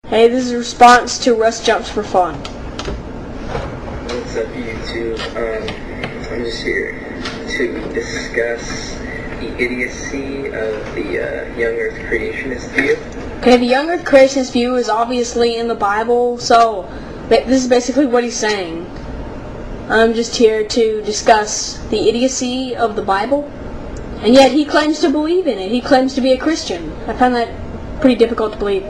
Hey, this is a response to Russ Jumps for Fun. What's up, YouTube? I'm just here to discuss the idiocy of the young Earth creationist view. Okay, the young Earth creationist view is obviously in the Bible, so this is basically what he's saying. I'm just here to discuss the idiocy of the Bible, and yet he claims to believe in it. He claims to be a Christian. I find that pretty difficult to believe.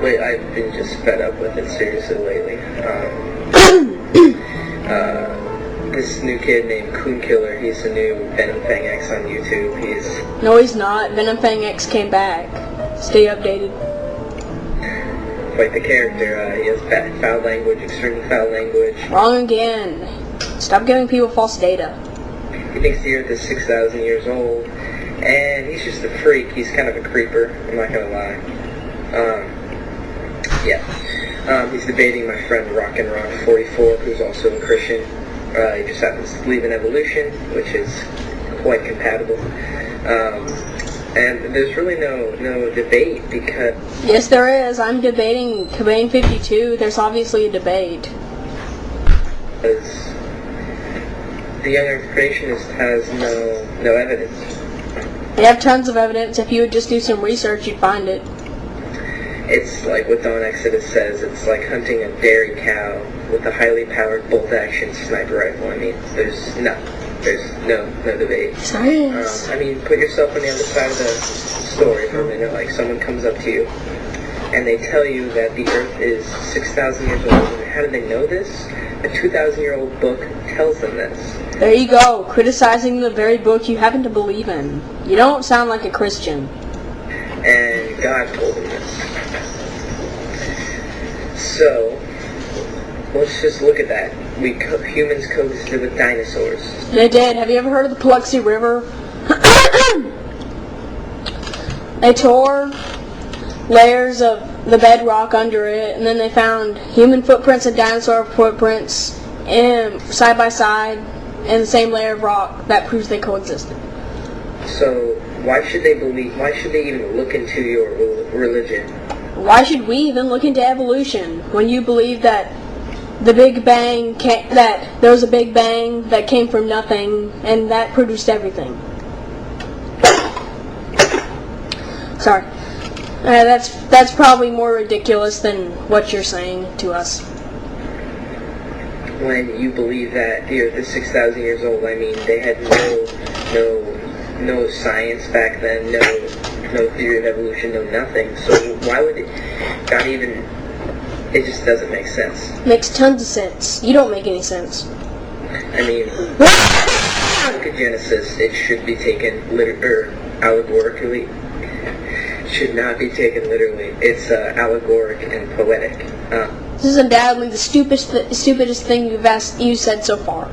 But I've been just fed up with it seriously lately. This new kid named Coon Killer, he's the new Venom Fang X on YouTube. No, he's not. Venom Fang X came back. Stay updated. Quite the character. He has foul language, extremely foul language. Wrong again. Stop giving people false data. He thinks the Earth is 6,000 years old, and he's just a freak. He's kind of a creeper, I'm not gonna lie. He's debating my friend Rock'n'Rock44, who's also a Christian. He just happens to believe in evolution, which is quite compatible. And there's really no debate because... Yes, there is. I'm debating Cobain 52. There's obviously a debate. Because the young Earth creationist has no evidence. They have tons of evidence. If you would just do some research, you'd find it. It's like what Dawn Exodus says, it's like hunting a dairy cow with a highly powered bolt-action sniper rifle. I mean, there's no debate. Science. Put yourself on the other side of the story for a minute. Like, someone comes up to you, and they tell you that the Earth is 6,000 years old. And how do they know this? A 2,000-year-old book tells them this. There you go, criticizing the very book you happen to believe in. You don't sound like a Christian. And God told them this. So, let's just look at that. Humans coexisted with dinosaurs. They did. Have you ever heard of the Paluxy River? They tore layers of the bedrock under it, and then they found human footprints and dinosaur footprints side by side in the same layer of rock. That proves they coexisted. So, why should they even look into your religion? Why should we even look into evolution when you believe that the Big Bang that there was a Big Bang that came from nothing and that produced everything? Sorry. That's probably more ridiculous than what you're saying to us. When you believe that the Earth is 6,000 years old, I mean, they had no science back then, no theory of evolution, no nothing. So why would it not even... It just doesn't make sense. Makes tons of sense. You don't make any sense. I mean, look at Genesis. It should be taken allegorically. Should not be taken literally. It's allegoric and poetic. This is undoubtedly the stupidest thing you said so far.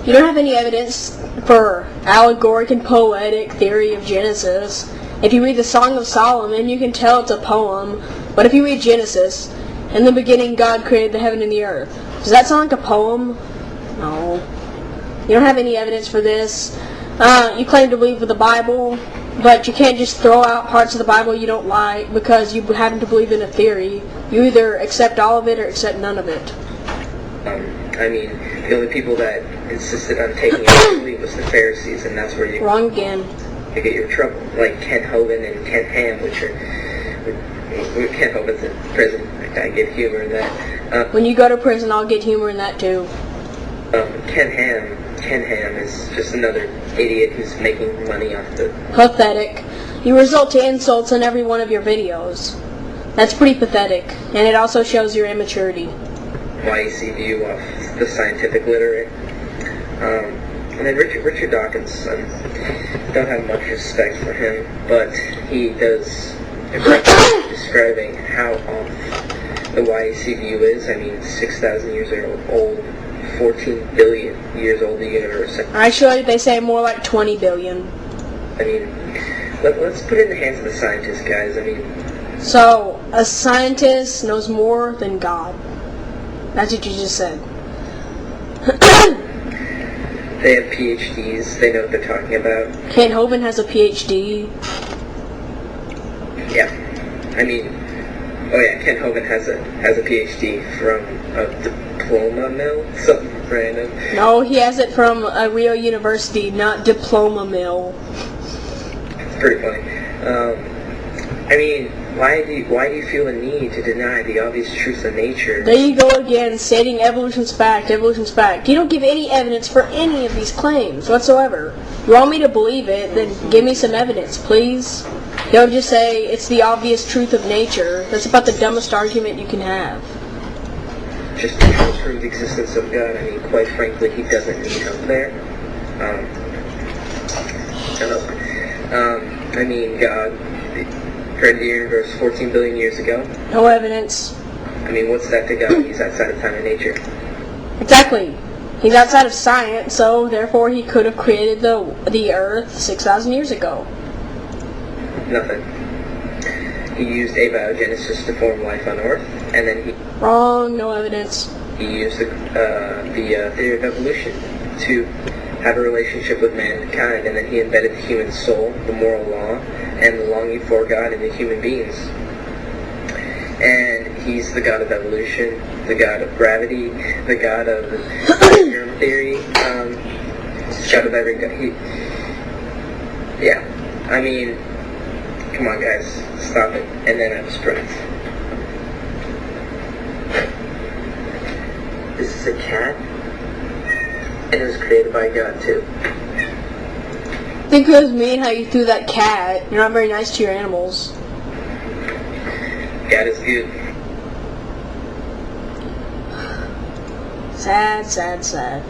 You don't have any evidence for allegoric and poetic theory of Genesis. If you read the Song of Solomon, you can tell it's a poem. But if you read Genesis, in the beginning God created the heaven and the earth. Does that sound like a poem? No. You don't have any evidence for this. You claim to believe in the Bible, but you can't just throw out parts of the Bible you don't like because you happen to believe in a theory. You either accept all of it or accept none of it. The only people that insisted on taking it literally was the Pharisees, and that's where you... Wrong again. You get your trouble. Like Ken Hovind and Ken Ham, which are... Ken Hovind's in prison. I get humor in that. When you go to prison, I'll get humor in that too. Ken Ham is just another idiot who's making money off the... Pathetic. You resort to insults in every one of your videos. That's pretty pathetic, and it also shows your immaturity. YEC view of the scientific literate. And then Richard Dawkins, don't have much respect for him, but he does a great job describing how off the YEC view is. 6,000 years old, 14 billion years old, the universe. Actually, they say more like 20 billion. Let's put it in the hands of the scientists, guys. So, a scientist knows more than God. That's what you just said. They have PhDs. They know what they're talking about. Ken Hovind has a PhD. I mean, oh yeah, Kent Hovind has a PhD from a diploma mill, something random. No, he has it from a real university, not diploma mill. It's pretty funny. I mean, why do you feel the need to deny the obvious truths of nature? There you go again, stating evolution's fact, evolution's fact. You don't give any evidence for any of these claims whatsoever. You want me to believe it, then give me some evidence, please. Don't just say it's the obvious truth of nature. That's about the dumbest argument you can have. Just to prove the existence of God. I mean, quite frankly, he doesn't need help there. I mean, God created the universe 14 billion years ago. No evidence. I mean, what's that to God? He's outside of time and nature. Exactly. He's outside of science, so therefore he could have created the Earth 6,000 years ago. Nothing. He used abiogenesis to form life on Earth, and then Wrong. No evidence. he used the theory of evolution to have a relationship with mankind, and then he embedded the human soul, the moral law, and the longing for God in the human beings. And he's the God of evolution, the God of gravity, the God of germ theory, God of every God. Yeah, I mean, come on guys, stop it. And then I was correct. This is a cat, and it was created by God too. I think it was mean how you threw that cat. You're not very nice to your animals. God is good. Sad, sad, sad.